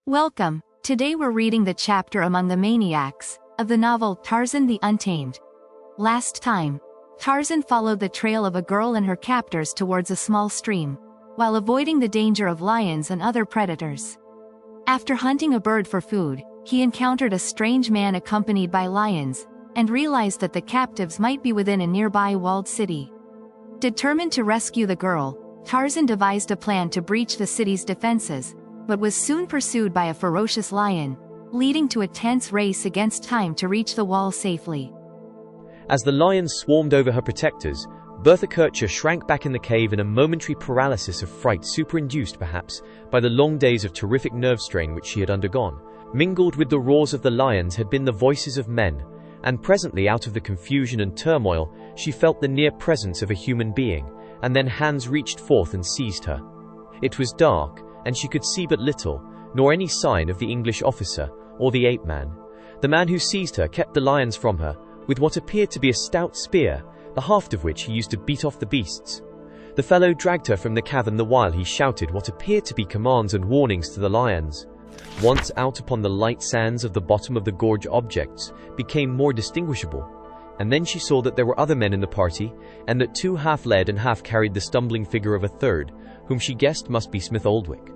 Welcome. Today we're reading the chapter Among the Maniacs of the novel Tarzan the Untamed. Last time, Tarzan followed the trail of a girl and her captors towards a small stream, while avoiding the danger of lions and other predators. After hunting a bird for food, he encountered a strange man accompanied by lions, and realized that the captives might be within a nearby walled city. Determined to rescue the girl, Tarzan devised a plan to breach the city's defenses, but was soon pursued by a ferocious lion, leading to a tense race against time to reach the wall safely. As the lions swarmed over her protectors, Bertha Kircher shrank back in the cave in a momentary paralysis of fright, superinduced perhaps by the long days of terrific nerve strain which she had undergone. Mingled with the roars of the lions had been the voices of men, and presently, out of the confusion and turmoil, she felt the near presence of a human being, and then hands reached forth and seized her. It was dark, and she could see but little, nor any sign of the English officer, or the ape-man. The man who seized her kept the lions from her, with what appeared to be a stout spear, the haft of which he used to beat off the beasts. The fellow dragged her from the cavern the while he shouted what appeared to be commands and warnings to the lions. Once out upon the light sands of the bottom of the gorge, objects became more distinguishable, and then she saw that there were other men in the party, and that two half led and half carried the stumbling figure of a third, whom she guessed must be Smith Oldwick.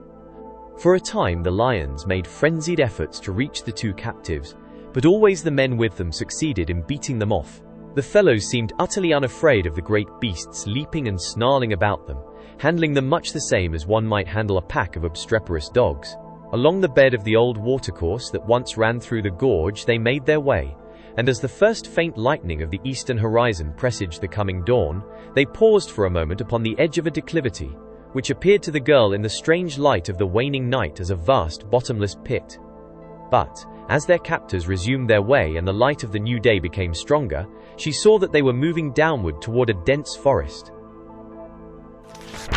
For a time the lions made frenzied efforts to reach the two captives, but always the men with them succeeded in beating them off. The fellows seemed utterly unafraid of the great beasts leaping and snarling about them, handling them much the same as one might handle a pack of obstreperous dogs. Along the bed of the old watercourse that once ran through the gorge they made their way, and as the first faint lightening of the eastern horizon presaged the coming dawn, they paused for a moment upon the edge of a declivity, which appeared to the girl in the strange light of the waning night as a vast bottomless pit. But, as their captors resumed their way and the light of the new day became stronger, she saw that they were moving downward toward a dense forest.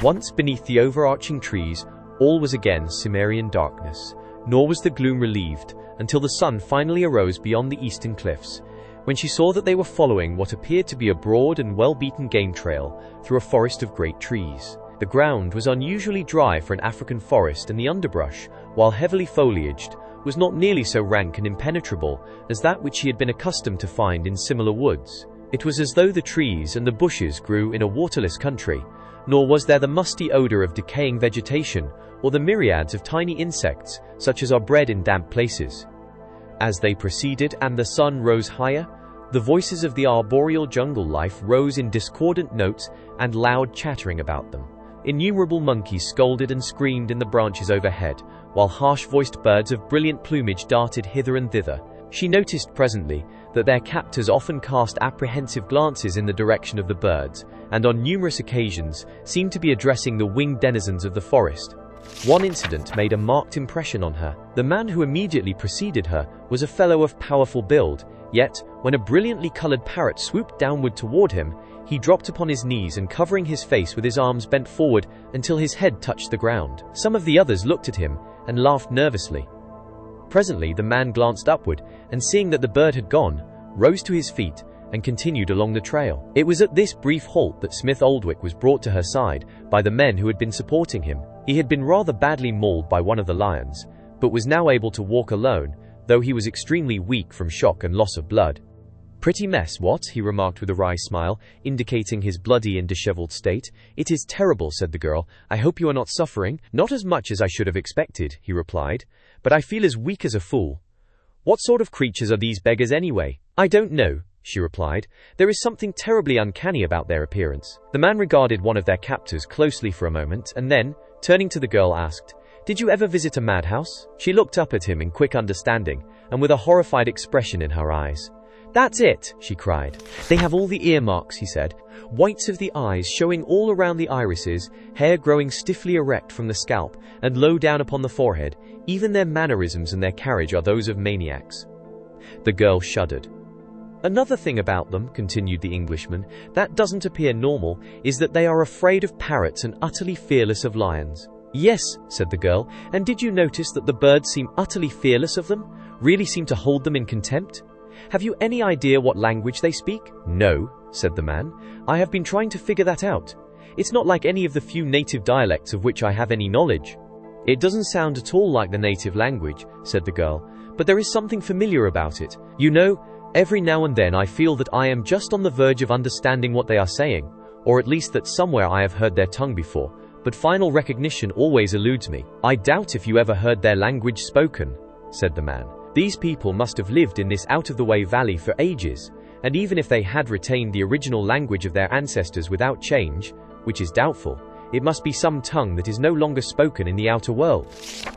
Once beneath the overarching trees, all was again Cimmerian darkness, nor was the gloom relieved until the sun finally arose beyond the eastern cliffs, when she saw that they were following what appeared to be a broad and well-beaten game trail through a forest of great trees. The ground was unusually dry for an African forest, and the underbrush, while heavily foliaged, was not nearly so rank and impenetrable as that which she had been accustomed to find in similar woods. It was as though the trees and the bushes grew in a waterless country, nor was there the musty odor of decaying vegetation or the myriads of tiny insects such as are bred in damp places. As they proceeded and the sun rose higher, the voices of the arboreal jungle life rose in discordant notes and loud chattering about them. Innumerable monkeys scolded and screamed in the branches overhead, while harsh-voiced birds of brilliant plumage darted hither and thither. She noticed presently that their captors often cast apprehensive glances in the direction of the birds, and on numerous occasions seemed to be addressing the winged denizens of the forest. One incident made a marked impression on her. The man who immediately preceded her was a fellow of powerful build, yet, when a brilliantly colored parrot swooped downward toward him, he dropped upon his knees and, covering his face with his arms, bent forward until his head touched the ground. Some of the others looked at him and laughed nervously. Presently the man glanced upward, and seeing that the bird had gone, rose to his feet and continued along the trail. It was at this brief halt that Smith Oldwick was brought to her side by the men who had been supporting him. He had been rather badly mauled by one of the lions, but was now able to walk alone, though he was extremely weak from shock and loss of blood. "Pretty mess, what?" he remarked with a wry smile, indicating his bloody and disheveled state. "It is terrible," said the girl. "I hope you are not suffering." "Not as much as I should have expected," he replied, "but I feel as weak as a fool." "What sort of creatures are these beggars anyway?" "I don't know," she replied. "There is something terribly uncanny about their appearance." The man regarded one of their captors closely for a moment, and then, turning to the girl, asked, "Did you ever visit a madhouse?" She looked up at him in quick understanding, and with a horrified expression in her eyes. "That's it," she cried. "They have all the earmarks," he said. "Whites of the eyes showing all around the irises, hair growing stiffly erect from the scalp and low down upon the forehead. Even their mannerisms and their carriage are those of maniacs." The girl shuddered. "Another thing about them," continued the Englishman, "that doesn't appear normal, is that they are afraid of parrots and utterly fearless of lions." "Yes," said the girl, "and did you notice that the birds seem utterly fearless of them? Really seem to hold them in contempt? Have you any idea what language they speak?" "No," said the man. "I have been trying to figure that out. It's not like any of the few native dialects of which I have any knowledge." "It doesn't sound at all like the native language," said the girl, "but there is something familiar about it. You know, every now and then I feel that I am just on the verge of understanding what they are saying, or at least that somewhere I have heard their tongue before, but final recognition always eludes me." "I doubt if you ever heard their language spoken," said the man. "These people must have lived in this out-of-the-way valley for ages, and even if they had retained the original language of their ancestors without change, which is doubtful, it must be some tongue that is no longer spoken in the outer world."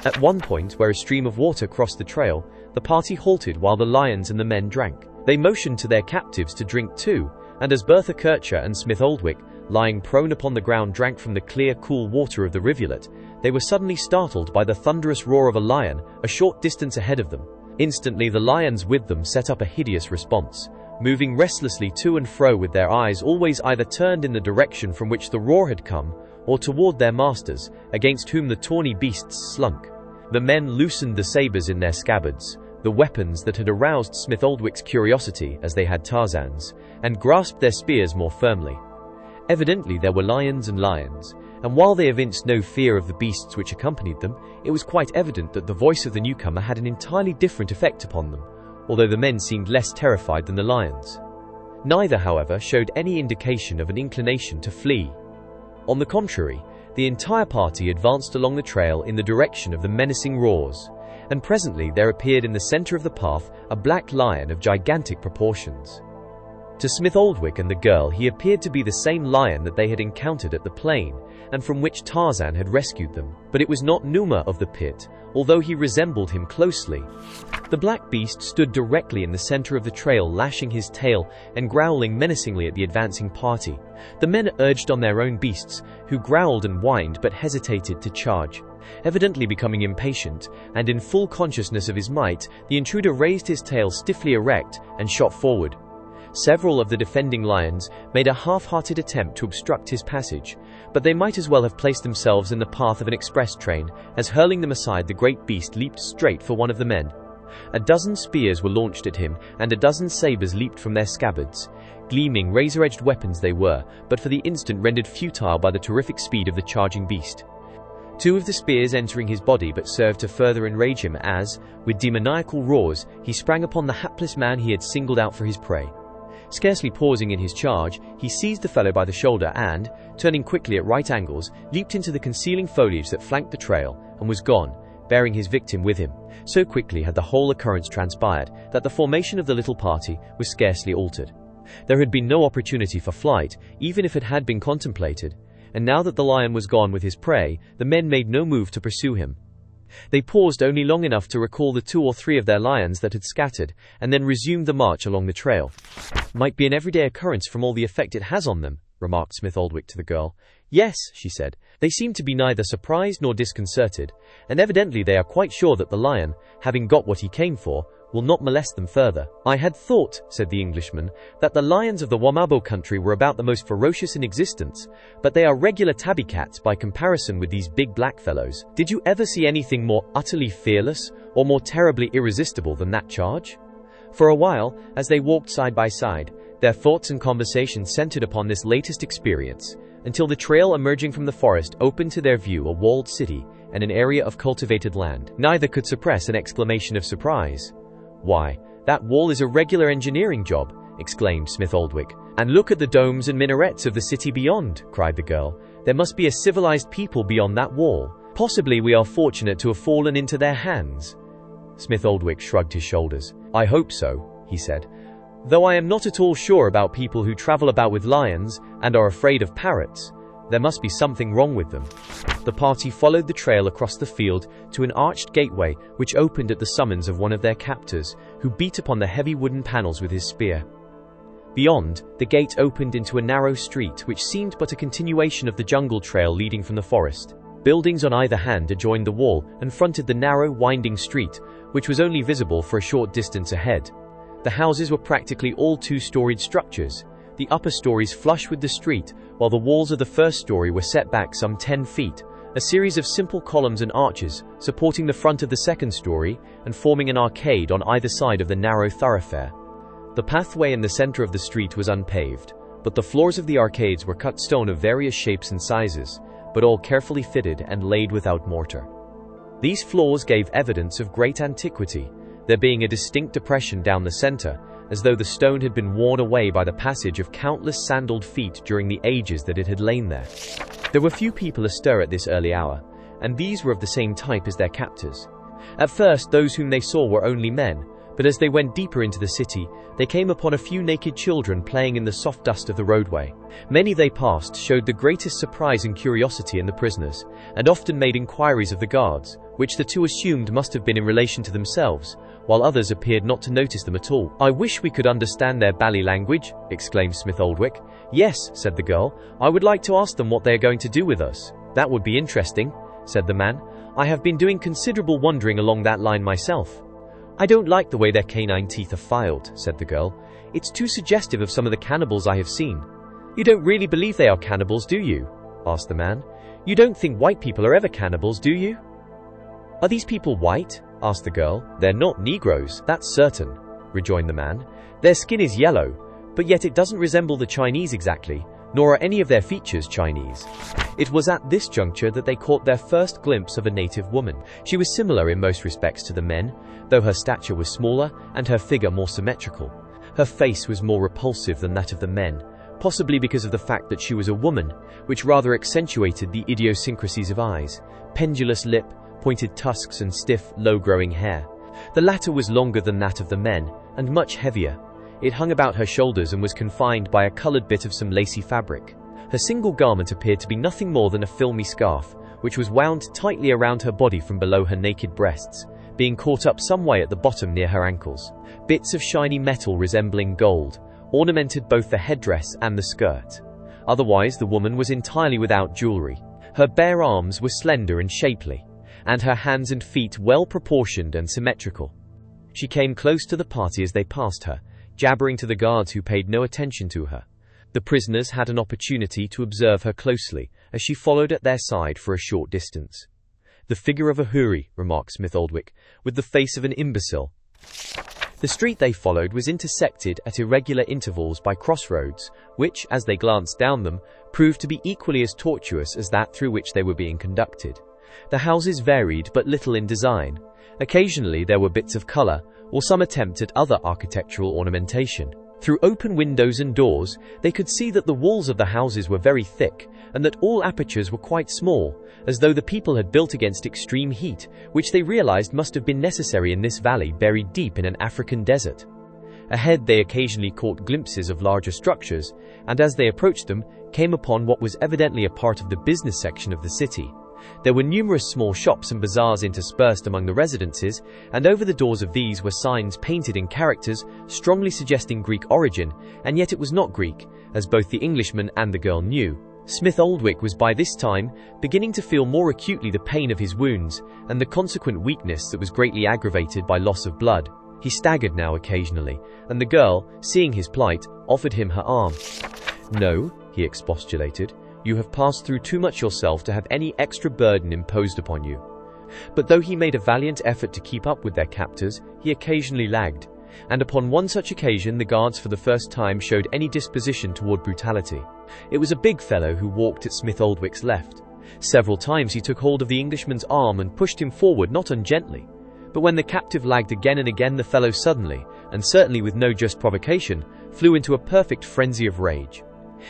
At one point, where a stream of water crossed the trail, the party halted while the lions and the men drank. They motioned to their captives to drink too, and as Bertha Kircher and Smith Oldwick, lying prone upon the ground, drank from the clear, cool water of the rivulet, they were suddenly startled by the thunderous roar of a lion a short distance ahead of them. Instantly the lions with them set up a hideous response, moving restlessly to and fro with their eyes always either turned in the direction from which the roar had come, or toward their masters, against whom the tawny beasts slunk. The men loosened the sabers in their scabbards, the weapons that had aroused Smith Oldwick's curiosity as they had Tarzan's, and grasped their spears more firmly. Evidently there were lions and lions, and while they evinced no fear of the beasts which accompanied them, it was quite evident that the voice of the newcomer had an entirely different effect upon them, although the men seemed less terrified than the lions. Neither, however, showed any indication of an inclination to flee. On the contrary, the entire party advanced along the trail in the direction of the menacing roars, and presently there appeared in the center of the path a black lion of gigantic proportions. To Smith Oldwick and the girl he appeared to be the same lion that they had encountered at the plain, and from which Tarzan had rescued them. But it was not Numa of the pit, although he resembled him closely. The black beast stood directly in the center of the trail, lashing his tail and growling menacingly at the advancing party. The men urged on their own beasts, who growled and whined but hesitated to charge. Evidently becoming impatient, and in full consciousness of his might, the intruder raised his tail stiffly erect and shot forward. Several of the defending lions made a half-hearted attempt to obstruct his passage, but they might as well have placed themselves in the path of an express train, as hurling them aside the great beast leaped straight for one of the men. A dozen spears were launched at him, and a dozen sabers leaped from their scabbards. Gleaming, razor-edged weapons they were, but for the instant rendered futile by the terrific speed of the charging beast. Two of the spears entering his body but served to further enrage him as, with demoniacal roars, he sprang upon the hapless man he had singled out for his prey. Scarcely pausing in his charge, he seized the fellow by the shoulder and, turning quickly at right angles, leaped into the concealing foliage that flanked the trail, and was gone, bearing his victim with him. So quickly had the whole occurrence transpired that the formation of the little party was scarcely altered. There had been no opportunity for flight, even if it had been contemplated, and now that the lion was gone with his prey, the men made no move to pursue him. They paused only long enough to recall the 2 or 3 of their lions that had scattered, and then resumed the march along the trail. "Might be an everyday occurrence from all the effect it has on them," remarked Smith Oldwick to the girl. "Yes," she said. "They seem to be neither surprised nor disconcerted, and evidently they are quite sure that the lion, having got what he came for, will not molest them further." "I had thought," said the Englishman, "that the lions of the Wamabo country were about the most ferocious in existence, but they are regular tabby cats by comparison with these big black fellows. Did you ever see anything more utterly fearless, or more terribly irresistible than that charge?" For a while, as they walked side by side, their thoughts and conversation centered upon this latest experience, until the trail emerging from the forest opened to their view a walled city and an area of cultivated land. Neither could suppress an exclamation of surprise. "Why, that wall is a regular engineering job," exclaimed Smith Oldwick. "And look at the domes and minarets of the city beyond," cried the girl. "There must be a civilized people beyond that wall. Possibly we are fortunate to have fallen into their hands." Smith Oldwick shrugged his shoulders. "I hope so," he said. "Though I am not at all sure about people who travel about with lions and are afraid of parrots. There must be something wrong with them." The party followed the trail across the field to an arched gateway which opened at the summons of one of their captors, who beat upon the heavy wooden panels with his spear. Beyond, the gate opened into a narrow street which seemed but a continuation of the jungle trail leading from the forest. Buildings on either hand adjoined the wall and fronted the narrow, winding street, which was only visible for a short distance ahead. The houses were practically all 2-storied structures, the upper stories flush with the street, while the walls of the first story were set back some 10 feet, a series of simple columns and arches supporting the front of the second story and forming an arcade on either side of the narrow thoroughfare. The pathway in the center of the street was unpaved, but the floors of the arcades were cut stone of various shapes and sizes, but all carefully fitted and laid without mortar. These floors gave evidence of great antiquity, there being a distinct depression down the center, as though the stone had been worn away by the passage of countless sandaled feet during the ages that it had lain there. There were few people astir at this early hour, and these were of the same type as their captors. At first, those whom they saw were only men, but as they went deeper into the city, they came upon a few naked children playing in the soft dust of the roadway. Many they passed showed the greatest surprise and curiosity in the prisoners, and often made inquiries of the guards, which the two assumed must have been in relation to themselves, while others appeared not to notice them at all. "I wish we could understand their bally language," exclaimed Smith Oldwick. "Yes," said the girl, "I would like to ask them what they are going to do with us." "That would be interesting," said the man. "I have been doing considerable wandering along that line myself." "I don't like the way their canine teeth are filed," said the girl. "It's too suggestive of some of the cannibals I have seen." "You don't really believe they are cannibals, do you?" asked the man. "You don't think white people are ever cannibals, do you?" "Are these people white?" asked the girl. "They're not Negroes, that's certain," rejoined the man. "Their skin is yellow, but yet it doesn't resemble the Chinese exactly, nor are any of their features Chinese." It was at this juncture that they caught their first glimpse of a native woman. She was similar in most respects to the men, though her stature was smaller and her figure more symmetrical. Her face was more repulsive than that of the men, possibly because of the fact that she was a woman, which rather accentuated the idiosyncrasies of eyes, pendulous lip, pointed tusks and stiff, low-growing hair. The latter was longer than that of the men, and much heavier. It hung about her shoulders and was confined by a colored bit of some lacy fabric. Her single garment appeared to be nothing more than a filmy scarf, which was wound tightly around her body from below her naked breasts, being caught up some way at the bottom near her ankles. Bits of shiny metal resembling gold ornamented both the headdress and the skirt. Otherwise, the woman was entirely without jewelry. Her bare arms were slender and shapely, and her hands and feet well proportioned and symmetrical. She came close to the party as they passed her, jabbering to the guards who paid no attention to her. The prisoners had an opportunity to observe her closely as she followed at their side for a short distance. "The figure of a houri," remarked Smith Oldwick, "with the face of an imbecile." The street they followed was intersected at irregular intervals by crossroads, which, as they glanced down them, proved to be equally as tortuous as that through which they were being conducted. The houses varied but little in design. Occasionally there were bits of color, or some attempt at other architectural ornamentation. Through open windows and doors, they could see that the walls of the houses were very thick, and that all apertures were quite small, as though the people had built against extreme heat, which they realized must have been necessary in this valley buried deep in an African desert. Ahead they occasionally caught glimpses of larger structures, and as they approached them, came upon what was evidently a part of the business section of the city. There were numerous small shops and bazaars interspersed among the residences, and over the doors of these were signs painted in characters strongly suggesting Greek origin, and yet it was not Greek, as both the Englishman and the girl knew. Smith Oldwick was by this time beginning to feel more acutely the pain of his wounds, and the consequent weakness that was greatly aggravated by loss of blood. He staggered now occasionally, and the girl, seeing his plight, offered him her arm. "No," he expostulated, "you have passed through too much yourself to have any extra burden imposed upon you." But though he made a valiant effort to keep up with their captors, he occasionally lagged, and upon one such occasion the guards for the first time showed any disposition toward brutality. It was a big fellow who walked at Smith Oldwick's left. Several times he took hold of the Englishman's arm and pushed him forward not ungently, but when the captive lagged again and again, the fellow suddenly, and certainly with no just provocation, flew into a perfect frenzy of rage.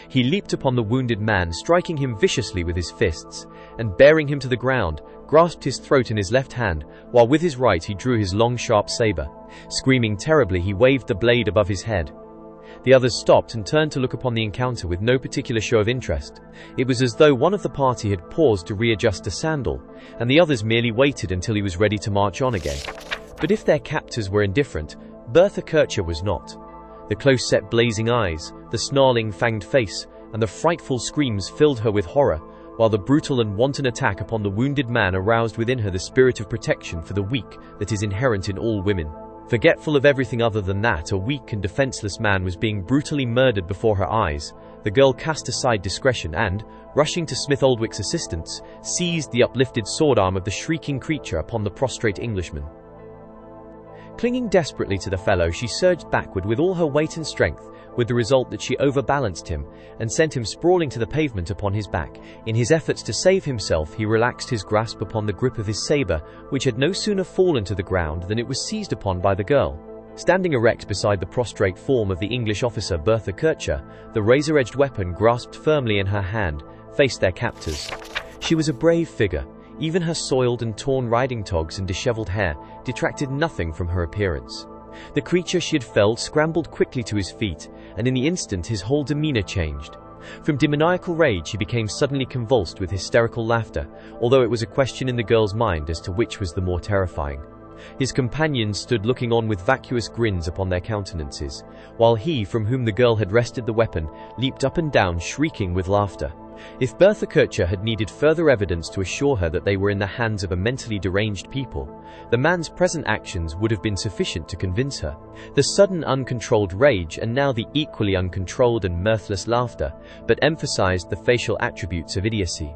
He leaped upon the wounded man, striking him viciously with his fists, and bearing him to the ground, grasped his throat in his left hand, while with his right he drew his long sharp saber. Screaming terribly, he waved the blade above his head. The others stopped and turned to look upon the encounter with no particular show of interest. It was as though one of the party had paused to readjust a sandal, and the others merely waited until he was ready to march on again. But if their captors were indifferent, Bertha Kircher was not. The close-set blazing eyes, the snarling fanged face, and the frightful screams filled her with horror, while the brutal and wanton attack upon the wounded man aroused within her the spirit of protection for the weak that is inherent in all women. Forgetful of everything other than that a weak and defenseless man was being brutally murdered before her eyes, the girl cast aside discretion and, rushing to Smith Oldwick's assistance, seized the uplifted sword arm of the shrieking creature upon the prostrate Englishman. Clinging desperately to the fellow, she surged backward with all her weight and strength, with the result that she overbalanced him and sent him sprawling to the pavement upon his back. In his efforts to save himself, he relaxed his grasp upon the grip of his saber, which had no sooner fallen to the ground than it was seized upon by the girl. Standing erect beside the prostrate form of the English officer Bertha Kircher, the razor-edged weapon grasped firmly in her hand, faced their captors. She was a brave figure. Even her soiled and torn riding togs and disheveled hair detracted nothing from her appearance. The creature she had felled scrambled quickly to his feet, and in the instant his whole demeanor changed. From demoniacal rage he became suddenly convulsed with hysterical laughter, although it was a question in the girl's mind as to which was the more terrifying. His companions stood looking on with vacuous grins upon their countenances, while he, from whom the girl had wrested the weapon, leaped up and down shrieking with laughter. If Bertha Kircher had needed further evidence to assure her that they were in the hands of a mentally deranged people, the man's present actions would have been sufficient to convince her. The sudden uncontrolled rage and now the equally uncontrolled and mirthless laughter but emphasized the facial attributes of idiocy.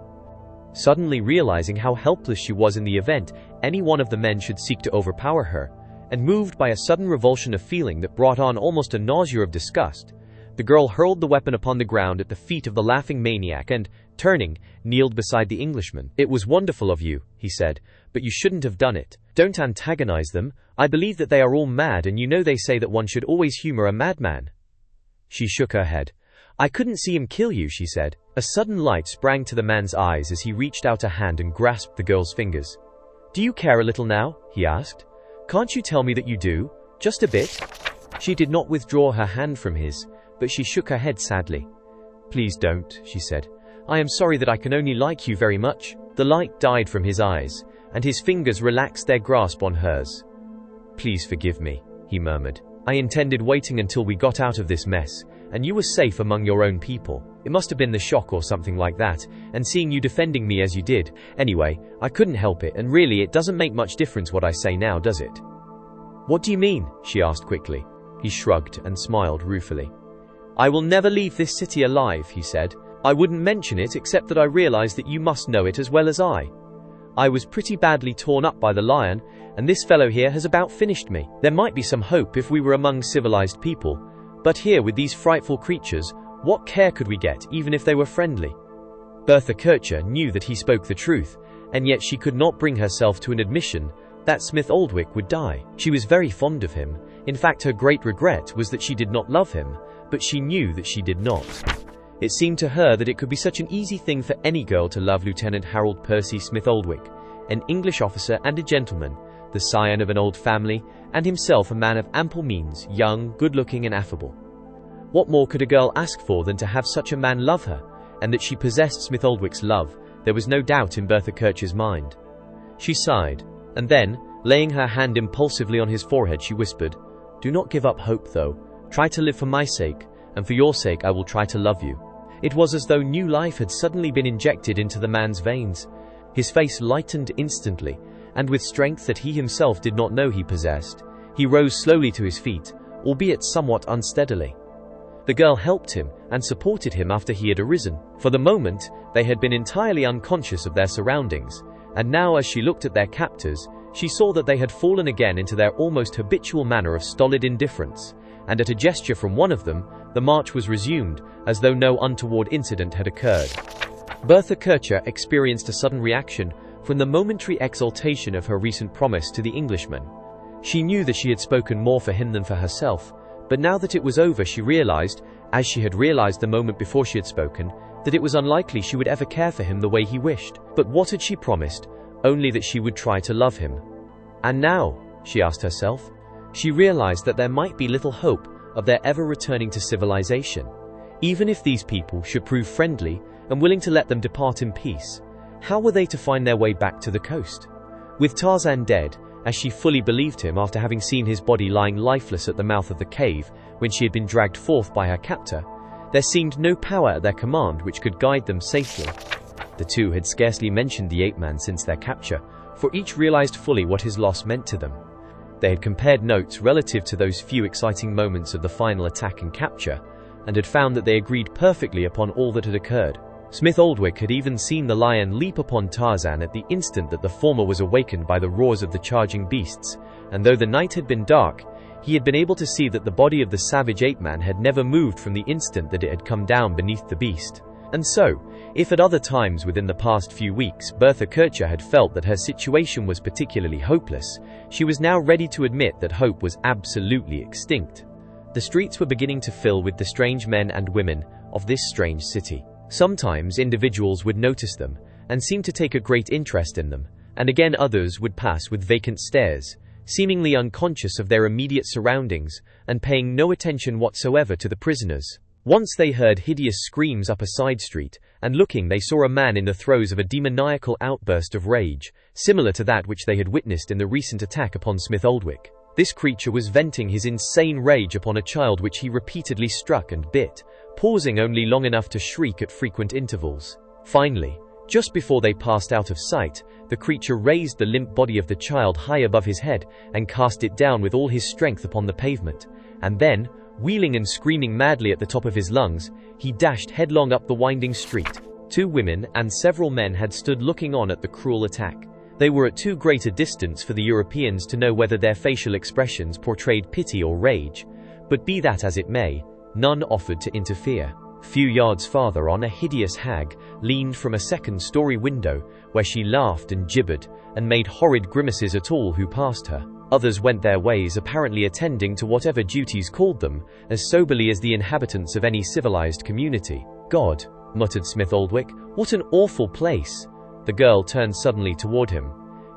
Suddenly realizing how helpless she was in the event any one of the men should seek to overpower her, and moved by a sudden revulsion of feeling that brought on almost a nausea of disgust, the girl hurled the weapon upon the ground at the feet of the laughing maniac and, turning, kneeled beside the Englishman. "It was wonderful of you," he said, "but you shouldn't have done it. Don't antagonize them. I believe that they are all mad, and you know they say that one should always humor a madman." She shook her head. "I couldn't see him kill you," she said. A sudden light sprang to the man's eyes as he reached out a hand and grasped the girl's fingers. "Do you care a little now?" he asked. "Can't you tell me that you do? Just a bit?" She did not withdraw her hand from his, but she shook her head sadly. "Please don't," she said. "I am sorry that I can only like you very much." The light died from his eyes, and his fingers relaxed their grasp on hers. "Please forgive me," he murmured. "I intended waiting until we got out of this mess, and you were safe among your own people. It must have been the shock or something like that, and seeing you defending me as you did. Anyway, I couldn't help it, and really it doesn't make much difference what I say now, does it?" "What do you mean?" she asked quickly. He shrugged and smiled ruefully. "I will never leave this city alive," he said. "I wouldn't mention it except that I realize that you must know it as well as I. I was pretty badly torn up by the lion, and this fellow here has about finished me. There might be some hope if we were among civilized people, but here with these frightful creatures, what care could we get, even if they were friendly?" Bertha Kircher knew that he spoke the truth, and yet she could not bring herself to an admission that Smith Oldwick would die. She was very fond of him. In fact, her great regret was that she did not love him, but she knew that she did not. It seemed to her that it could be such an easy thing for any girl to love Lieutenant Harold Percy Smith Oldwick, an English officer and a gentleman, the scion of an old family, and himself a man of ample means, young, good-looking and affable. What more could a girl ask for than to have such a man love her, and that she possessed Smith Oldwick's love, there was no doubt in Bertha Kircher's mind. She sighed, and then, laying her hand impulsively on his forehead, she whispered, "Do not give up hope, though. Try to live for my sake, and for your sake I will try to love you." It was as though new life had suddenly been injected into the man's veins. His face lightened instantly, and with strength that he himself did not know he possessed, he rose slowly to his feet, albeit somewhat unsteadily. The girl helped him and supported him after he had arisen. For the moment, they had been entirely unconscious of their surroundings, and now as she looked at their captors, she saw that they had fallen again into their almost habitual manner of stolid indifference, and at a gesture from one of them, the march was resumed, as though no untoward incident had occurred. Bertha Kircher experienced a sudden reaction from the momentary exaltation of her recent promise to the Englishman. She knew that she had spoken more for him than for herself, but now that it was over she realized, as she had realized the moment before she had spoken, that it was unlikely she would ever care for him the way he wished. But what had she promised? Only that she would try to love him. And now, she asked herself, she realized that there might be little hope of their ever returning to civilization, even if these people should prove friendly and willing to let them depart in peace. How were they to find their way back to the coast? With Tarzan dead, as she fully believed him after having seen his body lying lifeless at the mouth of the cave when she had been dragged forth by her captor, there seemed no power at their command which could guide them safely. The two had scarcely mentioned the ape-man since their capture, for each realized fully what his loss meant to them. They had compared notes relative to those few exciting moments of the final attack and capture, and had found that they agreed perfectly upon all that had occurred. Smith Oldwick had even seen the lion leap upon Tarzan at the instant that the former was awakened by the roars of the charging beasts, and though the night had been dark, he had been able to see that the body of the savage ape-man had never moved from the instant that it had come down beneath the beast. And so, if at other times within the past few weeks Bertha Kircher had felt that her situation was particularly hopeless, she was now ready to admit that hope was absolutely extinct. The streets were beginning to fill with the strange men and women of this strange city. Sometimes individuals would notice them and seem to take a great interest in them, and again others would pass with vacant stares, seemingly unconscious of their immediate surroundings and paying no attention whatsoever to the prisoners. Once they heard hideous screams up a side street, and looking they saw a man in the throes of a demoniacal outburst of rage, similar to that which they had witnessed in the recent attack upon Smith Oldwick. This creature was venting his insane rage upon a child which he repeatedly struck and bit, pausing only long enough to shriek at frequent intervals. Finally, just before they passed out of sight, the creature raised the limp body of the child high above his head and cast it down with all his strength upon the pavement, and then, wheeling and screaming madly at the top of his lungs, he dashed headlong up the winding street. 2 women and several men had stood looking on at the cruel attack. They were at too great a distance for the Europeans to know whether their facial expressions portrayed pity or rage, but be that as it may, none offered to interfere. Few yards farther on, a hideous hag leaned from a second-story window, where she laughed and gibbered, and made horrid grimaces at all who passed her. Others went their ways, apparently attending to whatever duties called them, as soberly as the inhabitants of any civilized community. "God," muttered Smith Oldwick, "what an awful place." The girl turned suddenly toward him.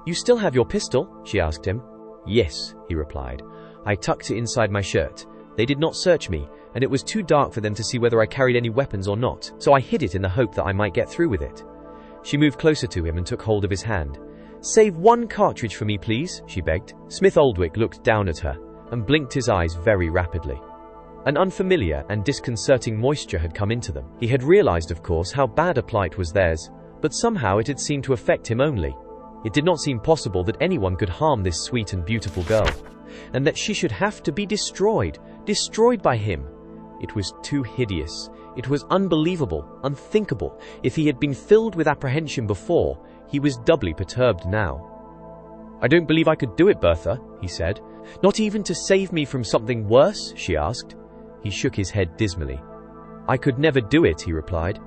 "You still have your pistol?" she asked him. "Yes," he replied. "I tucked it inside my shirt. They did not search me, and it was too dark for them to see whether I carried any weapons or not, so I hid it in the hope that I might get through with it." She moved closer to him and took hold of his hand. "Save 1 cartridge for me, please," she begged. Smith Oldwick looked down at her and blinked his eyes very rapidly. An unfamiliar and disconcerting moisture had come into them. He had realized, of course, how bad a plight was theirs, but somehow it had seemed to affect him only. It did not seem possible that anyone could harm this sweet and beautiful girl, and that she should have to be destroyed by him. It was too hideous. It was unbelievable, unthinkable. If he had been filled with apprehension before, he was doubly perturbed now. "I don't believe I could do it, Bertha," he said. "Not even to save me from something worse?" she asked. He shook his head dismally. "I could never do it," he replied.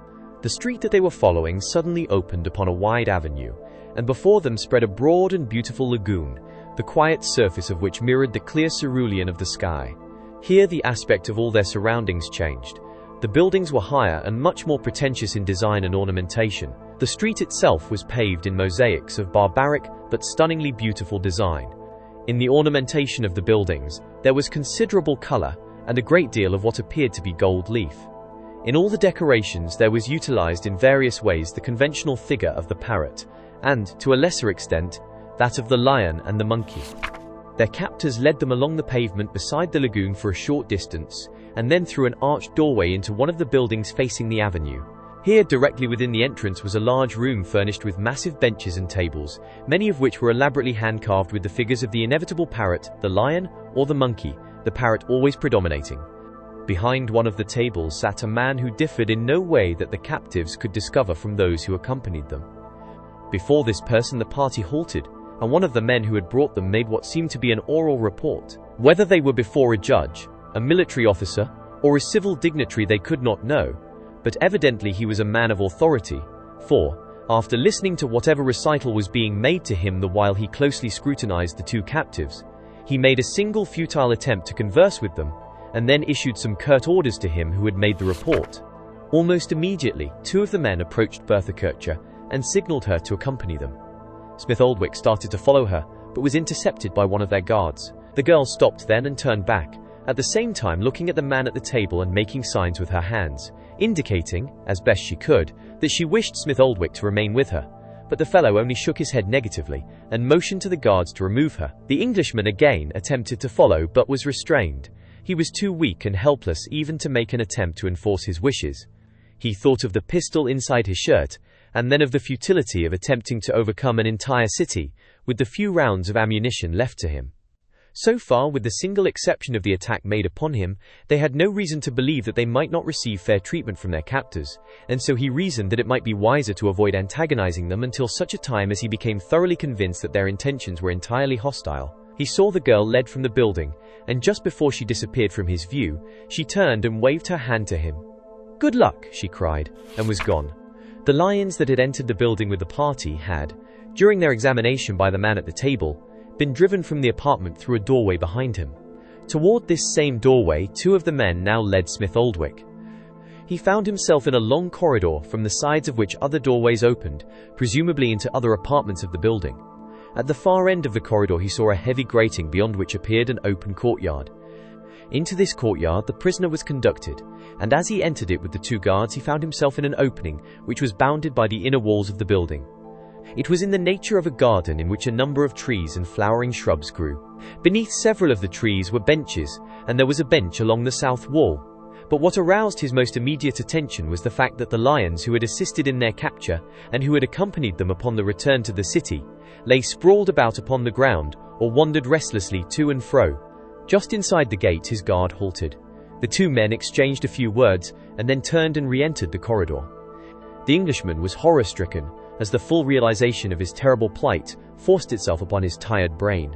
The street that they were following suddenly opened upon a wide avenue, and before them spread a broad and beautiful lagoon, the quiet surface of which mirrored the clear cerulean of the sky. Here the aspect of all their surroundings changed. The buildings were higher and much more pretentious in design and ornamentation. The street itself was paved in mosaics of barbaric but stunningly beautiful design. In the ornamentation of the buildings, there was considerable color and a great deal of what appeared to be gold leaf. In all the decorations there was utilized in various ways the conventional figure of the parrot, and, to a lesser extent, that of the lion and the monkey. Their captors led them along the pavement beside the lagoon for a short distance, and then through an arched doorway into one of the buildings facing the avenue. Here, directly within the entrance, was a large room furnished with massive benches and tables, many of which were elaborately hand-carved with the figures of the inevitable parrot, the lion, or the monkey, the parrot always predominating. Behind one of the tables sat a man who differed in no way that the captives could discover from those who accompanied them. Before this person the party halted, and one of the men who had brought them made what seemed to be an oral report. Whether they were before a judge, a military officer, or a civil dignitary they could not know, but evidently he was a man of authority, for, after listening to whatever recital was being made to him the while he closely scrutinized the 2 captives, he made a single futile attempt to converse with them, and then issued some curt orders to him who had made the report. Almost immediately, 2 of the men approached Bertha Kircher and signaled her to accompany them. Smith Oldwick started to follow her, but was intercepted by one of their guards. The girl stopped then and turned back, at the same time looking at the man at the table and making signs with her hands, indicating, as best she could, that she wished Smith Oldwick to remain with her. But the fellow only shook his head negatively, and motioned to the guards to remove her. The Englishman again attempted to follow but was restrained. He was too weak and helpless even to make an attempt to enforce his wishes. He thought of the pistol inside his shirt, and then of the futility of attempting to overcome an entire city with the few rounds of ammunition left to him. So far, with the single exception of the attack made upon him, they had no reason to believe that they might not receive fair treatment from their captors, and so he reasoned that it might be wiser to avoid antagonizing them until such a time as he became thoroughly convinced that their intentions were entirely hostile. He saw the girl led from the building, and just before she disappeared from his view, she turned and waved her hand to him. "Good luck," she cried, and was gone. The lions that had entered the building with the party had, during their examination by the man at the table, been driven from the apartment through a doorway behind him. Toward this same doorway, two of the men now led Smith Oldwick. He found himself in a long corridor from the sides of which other doorways opened, presumably into other apartments of the building. At the far end of the corridor he saw a heavy grating beyond which appeared an open courtyard. Into this courtyard the prisoner was conducted, and as he entered it with the two guards he found himself in an opening which was bounded by the inner walls of the building. It was in the nature of a garden in which a number of trees and flowering shrubs grew. Beneath several of the trees were benches, and there was a bench along the south wall. But what aroused his most immediate attention was the fact that the lions who had assisted in their capture, and who had accompanied them upon the return to the city, lay sprawled about upon the ground, or wandered restlessly to and fro. Just inside the gate his guard halted. The two men exchanged a few words, and then turned and re-entered the corridor. The Englishman was horror-stricken, as the full realization of his terrible plight forced itself upon his tired brain.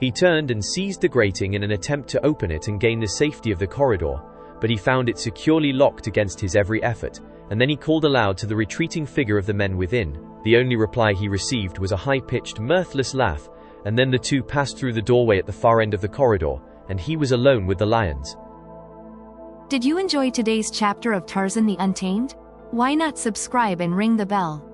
He turned and seized the grating in an attempt to open it and gain the safety of the corridor, but he found it securely locked against his every effort, and then he called aloud to the retreating figure of the men within. The only reply he received was a high-pitched, mirthless laugh, and then the two passed through the doorway at the far end of the corridor, and he was alone with the lions. Did you enjoy today's chapter of Tarzan the Untamed? Why not subscribe and ring the bell?